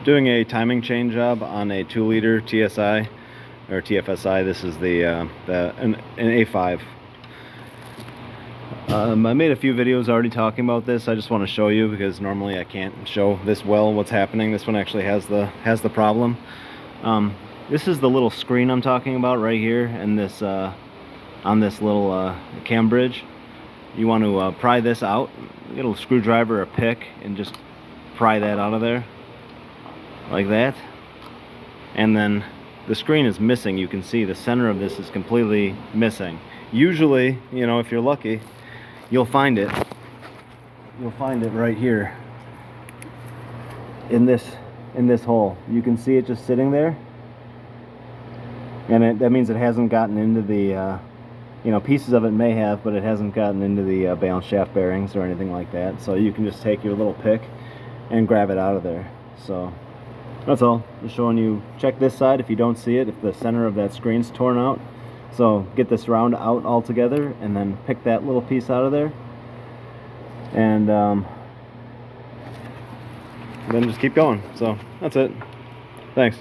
Doing a timing chain job on a 2-liter TSI or TFSI. This is an A5. I made a few videos already talking about this. I just want to show you because normally I can't show this well what's happening. This one actually has the problem. This is the little screen I'm talking about right here, and this on this little cam bridge. You want to pry this out. Get a screwdriver or a pick and just pry that out of there like that. And then the screen is missing. You can see the center of this is completely missing. Usually, you know, if you're lucky, you'll find it right here in this hole. You can see it just sitting there, and that means it hasn't gotten into the you know, pieces of it may have, but it hasn't gotten into the balance shaft bearings or anything like that. So you can just take your little pick and grab it out of there. So that's all. Just showing you. Check this side if you don't see it, if the center of that screen's torn out. So get this round out altogether and then pick that little piece out of there, and then just keep going. So that's it. Thanks.